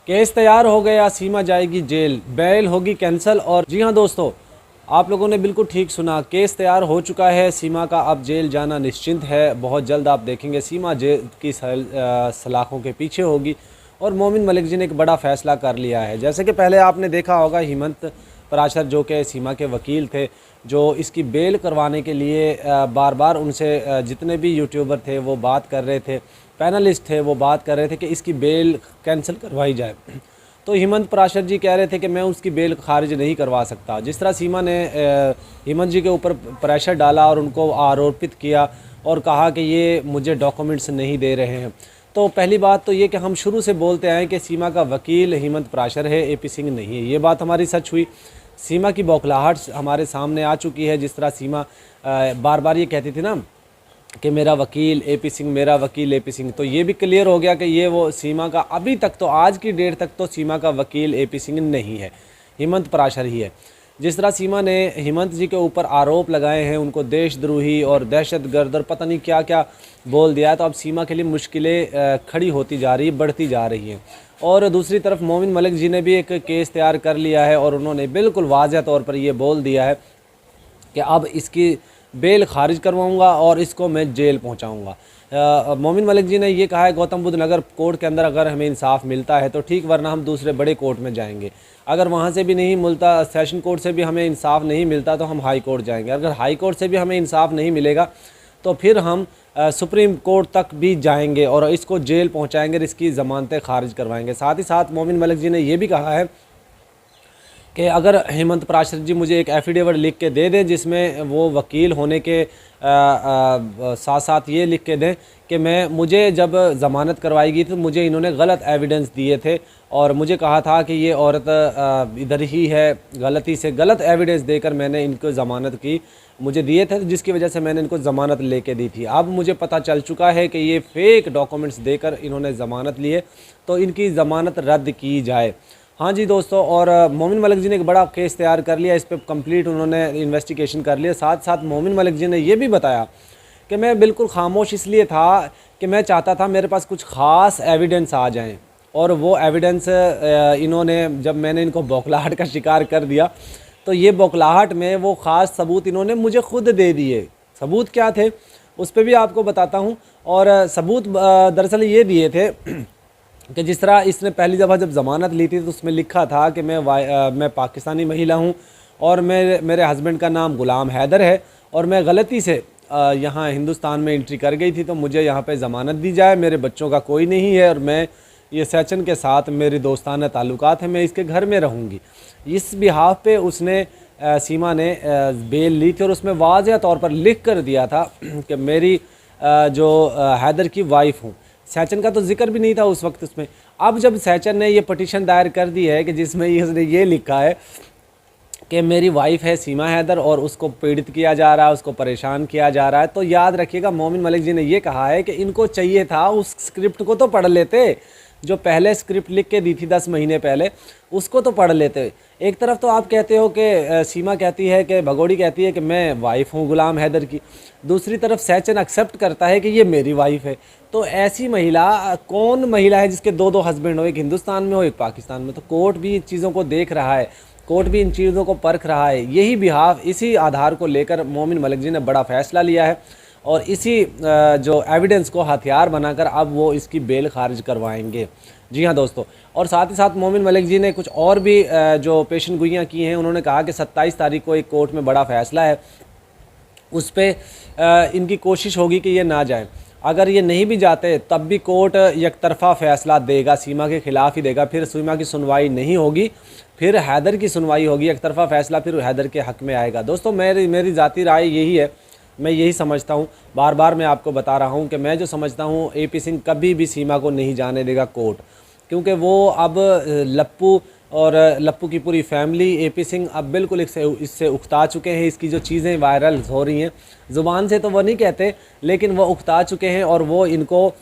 Case तैयार हो गया, सीमा जाएगी जेल, बेल होगी कैंसिल। और जी हाँ दोस्तों, आप लोगों ने बिल्कुल ठीक सुना, केस तैयार हो चुका है। सीमा का अब जेल जाना निश्चिंत है। बहुत जल्द आप देखेंगे सीमा जेल की सलाखों के पीछे होगी। और मोमिन मलिक जी ने एक बड़ा फ़ैसला कर लिया है। जैसे कि पहले आपने देखा होगा, हेमंत पराशर जो कि सीमा के वकील थे, जो इसकी बेल करवाने के लिए बार बार उनसे जितने भी यूट्यूबर थे वो बात कर रहे थे, पैनलिस्ट थे वो बात कर रहे थे कि इसकी बेल कैंसिल करवाई जाए। तो हेमंत पराशर जी कह रहे थे कि मैं उसकी बेल खारिज नहीं करवा सकता। जिस तरह सीमा ने हेमंत जी के ऊपर प्रेशर डाला और उनको आरोपित किया और कहा कि ये मुझे डॉक्यूमेंट्स नहीं दे रहे हैं। तो पहली बात तो ये कि हम शुरू से बोलते आए कि सीमा का वकील हेमंत पराशर है, एपी सिंह नहीं है। ये बात हमारी सच हुई। सीमा की बौखलाहट हमारे सामने आ चुकी है। जिस तरह सीमा बार बार ये कहती थी ना कि मेरा वकील एपी सिंह, मेरा वकील एपी सिंह, तो ये भी क्लियर हो गया कि ये वो सीमा का, अभी तक तो आज की डेट तक तो सीमा का वकील एपी सिंह नहीं है, हेमंत पराशर ही है। जिस तरह सीमा ने हेमंत जी के ऊपर आरोप लगाए हैं, उनको देशद्रोही और दहशतगर्द और पता नहीं क्या क्या बोल दिया है, तो अब सीमा के लिए मुश्किलें खड़ी होती जा रही, बढ़ती जा रही हैं। और दूसरी तरफ मोमिन मलिक जी ने भी एक केस तैयार कर लिया है और उन्होंने बिल्कुल वाज़ह तौर पर ये बोल दिया है कि अब इसकी बेल खारिज करवाऊंगा और इसको मैं जेल पहुंचाऊंगा। मोमिन मलिक जी ने ये कहा है गौतम बुद्ध नगर कोर्ट के अंदर अगर हमें इंसाफ मिलता है तो ठीक, वरना हम दूसरे बड़े कोर्ट में जाएंगे। अगर वहाँ से भी नहीं मिलता, सेशन कोर्ट से भी हमें इंसाफ नहीं मिलता, तो हम हाई कोर्ट जाएंगे। अगर हाई कोर्ट से भी हमें इंसाफ नहीं मिलेगा तो फिर हम सुप्रीम कोर्ट तक भी जाएंगे और इसको जेल पहुँचाएँगे, इसकी ज़मानतें खारिज करवाएँगे। साथ ही साथ मोमिन मलिक जी ने यह भी कहा है कि अगर हेमंत पराशर जी मुझे एक एफिडेविट लिख के दे दें जिसमें वो वकील होने के साथ साथ ये लिख के दें कि मुझे जब ज़मानत करवाई गई तो मुझे इन्होंने गलत एविडेंस दिए थे और मुझे कहा था कि ये औरत इधर ही है, गलती से गलत एविडेंस देकर मैंने इनको ज़मानत की, मुझे दिए थे, जिसकी वजह से मैंने इनको ज़मानत लेके दी थी। अब मुझे पता चल चुका है कि ये फ़ेक डॉक्यूमेंट्स देकर इन्होंने ज़मानत लिए, तो इनकी ज़मानत रद्द की जाए। हाँ जी दोस्तों, और मोमिन मलिक जी ने एक बड़ा केस तैयार कर लिया, इस पर कंप्लीट उन्होंने इन्वेस्टिगेशन कर लिया। साथ साथ मोमिन मलिक जी ने ये भी बताया कि मैं बिल्कुल खामोश इसलिए था कि मैं चाहता था मेरे पास कुछ ख़ास एविडेंस आ जाएं, और वो एविडेंस इन्होंने, जब मैंने इनको बौखलाहट का शिकार कर दिया तो ये बौखलाहट में वो ख़ास सबूत इन्होंने मुझे खुद दे दिए। सबूत क्या थे उस पर भी आपको बताता हूँ। और सबूत दरअसल ये दिए थे कि जिस तरह इसने पहली दफ़ा जब ज़मानत ली थी तो उसमें लिखा था कि मैं पाकिस्तानी महिला हूँ और मेरे हस्बैंड का नाम ग़ुलाम हैदर है और मैं गलती से यहाँ हिंदुस्तान में एंट्री कर गई थी, तो मुझे यहाँ पे ज़मानत दी जाए। मेरे बच्चों का कोई नहीं है और मैं ये सैचन के साथ मेरे दोस्ताना ताल्लुकात हैं, मैं इसके घर में रहूँगी। इस बिहाफ पे उसने सीमा ने बेल ली थी और उसमें वाज़ह तौर पर लिख कर दिया था कि मेरी जो हैदर की वाइफ हूँ। सैचन का तो जिक्र भी नहीं था उस वक्त उसमें। अब जब सैचन ने ये पटिशन दायर कर दी है कि जिसमें इसने ये लिखा है कि मेरी वाइफ है सीमा हैदर और उसको पीड़ित किया जा रहा है, उसको परेशान किया जा रहा है, तो याद रखिएगा मोमिन मलिक जी ने ये कहा है कि इनको चाहिए था उस स्क्रिप्ट को तो पढ़ लेते, जो पहले स्क्रिप्ट लिख के दी थी 10 महीने पहले, उसको तो पढ़ लेते। एक तरफ तो आप कहते हो कि सीमा कहती है कि भगोड़ी कहती है कि मैं वाइफ हूँ ग़ुलाम हैदर की, दूसरी तरफ सैचन एक्सेप्ट करता है कि ये मेरी वाइफ है। तो ऐसी महिला, कौन महिला है जिसके दो हस्बैंड हो, एक हिंदुस्तान में हो एक पाकिस्तान में? तो कोर्ट भी इन चीज़ों को देख रहा है, कोर्ट भी इन चीज़ों को परख रहा है। यही बिहाफ, इसी आधार को लेकर मोमिन मलिक जी ने बड़ा फ़ैसला लिया है और इसी जो एविडेंस को हथियार बनाकर अब वो इसकी बेल खारिज करवाएंगे। जी हाँ दोस्तों, और साथ ही साथ मोमिन मलिक जी ने कुछ और भी जो पेशन गोइयाँ की हैं। उन्होंने कहा कि 27 तारीख को एक कोर्ट में बड़ा फ़ैसला है, उस पर इनकी कोशिश होगी कि ये ना जाएं। अगर ये नहीं भी जाते तब भी कोर्ट एक तरफ़ा फ़ैसला देगा, सीमा के ख़िलाफ़ ही देगा। फिर सीमा की सुनवाई नहीं होगी, फिर हैदर की सुनवाई होगी। एक तरफ़ा फ़ैसला फिर हैदर के हक़ में आएगा। दोस्तों मेरी ज़ाती राय यही है, मैं यही समझता हूँ। बार बार मैं आपको बता रहा हूँ कि मैं जो समझता हूँ एपी सिंह कभी भी सीमा को नहीं जाने देगा कोर्ट, क्योंकि वो अब लप्पू और लप्पू की पूरी फैमिली, एपी सिंह अब बिल्कुल इससे उकता चुके हैं। इसकी जो चीज़ें वायरल हो रही हैं, ज़ुबान से तो वो नहीं कहते लेकिन वो उकता चुके हैं और वो इनको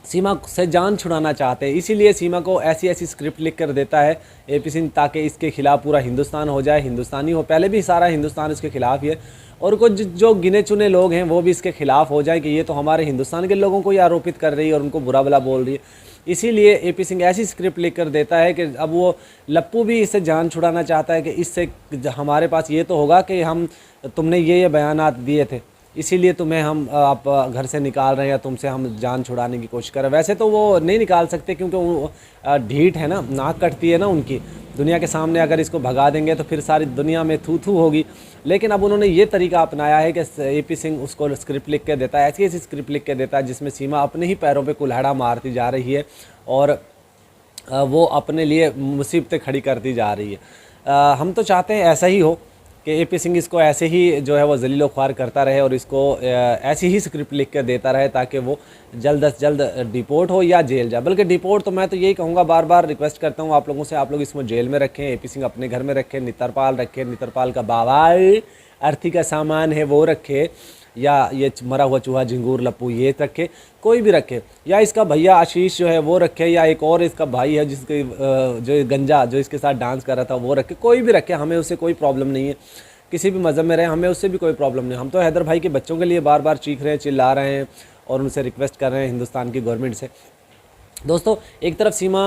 सीमा से जान छुड़ाना चाहते हैं। इसीलिए सीमा को ऐसी ऐसी स्क्रिप्ट लिख कर देता है एपी सिंह, ताकि इसके ख़िलाफ़ पूरा हिंदुस्तान हो जाए, हिंदुस्तानी हो। पहले भी सारा हिंदुस्तान इसके ख़िलाफ़ ही है और कुछ जो गिने चुने लोग हैं वो भी इसके ख़िलाफ़ हो जाए कि ये तो हमारे हिंदुस्तान के लोगों को ही आरोपित कर रही है और उनको बुरा भला बोल रही है। इसीलिए एपी सिंह ऐसी स्क्रिप्ट लिख कर देता है कि अब वो लप्पू भी इससे जान छुड़ाना चाहता है कि इससे हमारे पास ये तो होगा कि हम तुमने ये बयानात दिए थे, इसीलिए तुम्हें हम आप घर से निकाल रहे हैं या तुमसे हम जान छुड़ाने की कोशिश कर रहे हैं। वैसे तो वो नहीं निकाल सकते क्योंकि वो ढीठ है ना, नाक कटती है ना उनकी, दुनिया के सामने अगर इसको भगा देंगे तो फिर सारी दुनिया में थू थू होगी। लेकिन अब उन्होंने ये तरीका अपनाया है कि एपी सिंह उसको स्क्रिप्ट लिख के देता है, ऐसी ऐसी स्क्रिप्ट लिख के देता है जिसमें सीमा अपने ही पैरों पे कुल्हाड़ा मारती जा रही है और वो अपने लिए मुसीबतें खड़ी करती जा रही है। हम तो चाहते हैं ऐसा ही हो कि एपी सिंह इसको ऐसे ही जो है वो जलीलो ख्वार करता रहे और इसको ऐसी ही स्क्रिप्ट लिख कर देता रहे ताकि वो जल्द से जल्द डिपोर्ट हो या जेल जाए। बल्कि डिपोर्ट तो मैं तो यही कहूँगा, बार बार रिक्वेस्ट करता हूँ आप लोगों से, आप लोग इसको जेल में रखें, एपी सिंह अपने घर में रखें, नितरपाल रखें, नितरपाल का बावाल अर्थी का सामान है वो रखे, या ये मरा हुआ चूहा झिंगूर लप्पू ये रखे, कोई भी रखे, या इसका भैया आशीष जो है वो रखे, या एक और इसका भाई है जिसके जो गंजा जो इसके साथ डांस कर रहा था वो रखे, कोई भी रखे, हमें उससे कोई प्रॉब्लम नहीं है। किसी भी मज़हब में रहे हमें उससे भी कोई प्रॉब्लम नहीं। हम तो हैदर भाई के बच्चों के लिए बार बार चीख रहे हैं, चिल्ला रहे हैं और उनसे रिक्वेस्ट कर रहे हैं हिंदुस्तान की गवर्नमेंट से। दोस्तों, एक तरफ सीमा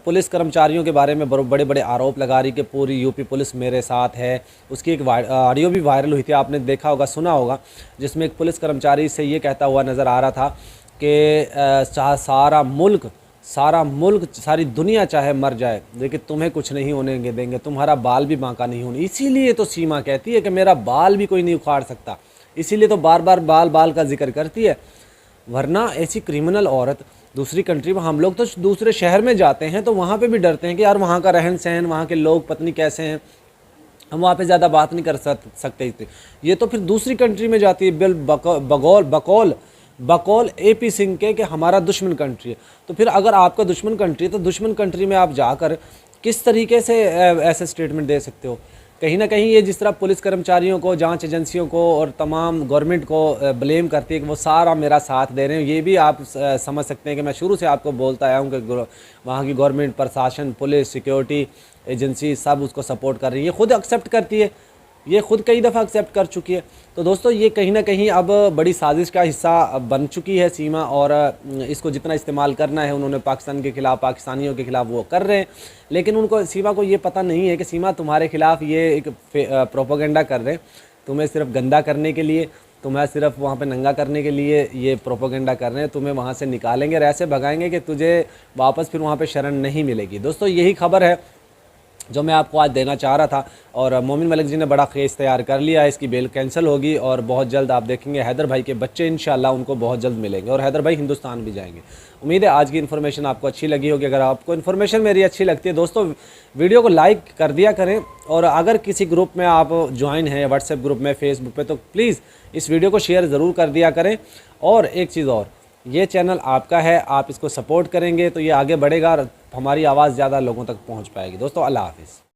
पुलिस कर्मचारियों के बारे में बड़े बड़े आरोप लगा रही कि पूरी यूपी पुलिस मेरे साथ है। उसकी एक ऑडियो भी वायरल हुई थी, आपने देखा होगा, सुना होगा, जिसमें एक पुलिस कर्मचारी से ये कहता हुआ नज़र आ रहा था कि सारा मुल्क सारी दुनिया चाहे मर जाए लेकिन तुम्हें कुछ नहीं होने देंगे, तुम्हारा बाल भी बांका नहीं होने। इसीलिए तो सीमा कहती है कि मेरा बाल भी कोई नहीं उखाड़ सकता, इसीलिए तो बार बार बाल का जिक्र करती है। वरना ऐसी क्रिमिनल औरत दूसरी कंट्री में, हम लोग तो दूसरे शहर में जाते हैं तो वहाँ पे भी डरते हैं कि यार वहाँ का रहन सहन, वहाँ के लोग पत्नी कैसे हैं, हम वहाँ पे ज़्यादा बात नहीं कर सकते इतनी। ये तो फिर दूसरी कंट्री में जाती है बकौल एपी सिंह के कि हमारा दुश्मन कंट्री है। तो फिर अगर आपका दुश्मन कंट्री है तो दुश्मन कंट्री में आप जाकर किस तरीके से ऐसे स्टेटमेंट दे सकते हो? कहीं ना कहीं ये जिस तरह पुलिस कर्मचारियों को, जांच एजेंसियों को और तमाम गवर्नमेंट को ब्लेम करती है कि वो सारा मेरा साथ दे रहे हैं, ये भी आप समझ सकते हैं कि मैं शुरू से आपको बोलता आया हूँ कि वहाँ की गवर्नमेंट, प्रशासन, पुलिस, सिक्योरिटी एजेंसी सब उसको सपोर्ट कर रही है, खुद एक्सेप्ट करती है, ये खुद कई दफ़ा एक्सेप्ट कर चुकी है। तो दोस्तों, ये कहीं ना कहीं अब बड़ी साजिश का हिस्सा बन चुकी है सीमा, और इसको जितना इस्तेमाल करना है उन्होंने पाकिस्तान के ख़िलाफ़, पाकिस्तानियों के ख़िलाफ़ वो कर रहे हैं। लेकिन उनको, सीमा को ये पता नहीं है कि सीमा तुम्हारे ख़िलाफ़ ये एक प्रोपोगंडा कर रहे हैं, तुम्हें सिर्फ गंदा करने के लिए, तुम्हें सिर्फ वहाँ पे नंगा करने के लिए ये प्रोपोगंडा कर रहे हैं। तुम्हें वहाँ से निकालेंगे और ऐसे भगाएंगे कि तुझे वापस फिर वहाँ पे शरण नहीं मिलेगी। दोस्तों, यही खबर है जो मैं आपको आज देना चाह रहा था, और मोमिन मलिक जी ने बड़ा केस तैयार कर लिया है, इसकी बेल कैंसिल होगी और बहुत जल्द आप देखेंगे हैदर भाई के बच्चे इंशाल्लाह उनको बहुत जल्द मिलेंगे और हैदर भाई हिंदुस्तान भी जाएंगे। उम्मीद है आज की इन्फॉर्मेशन आपको अच्छी लगी होगी। अगर आपको इन्फॉर्मेशन मेरी अच्छी लगती है दोस्तों, वीडियो को लाइक कर दिया करें, और अगर किसी ग्रुप में आप ज्वाइन हैं, व्हाट्सएप ग्रुप में, फेसबुक पे, तो प्लीज़ इस वीडियो को शेयर ज़रूर कर दिया करें। और एक चीज़ और, ये चैनल आपका है, आप इसको सपोर्ट करेंगे तो ये आगे बढ़ेगा और हमारी आवाज़ ज़्यादा लोगों तक पहुँच पाएगी। दोस्तों, अल्लाह हाफिज़।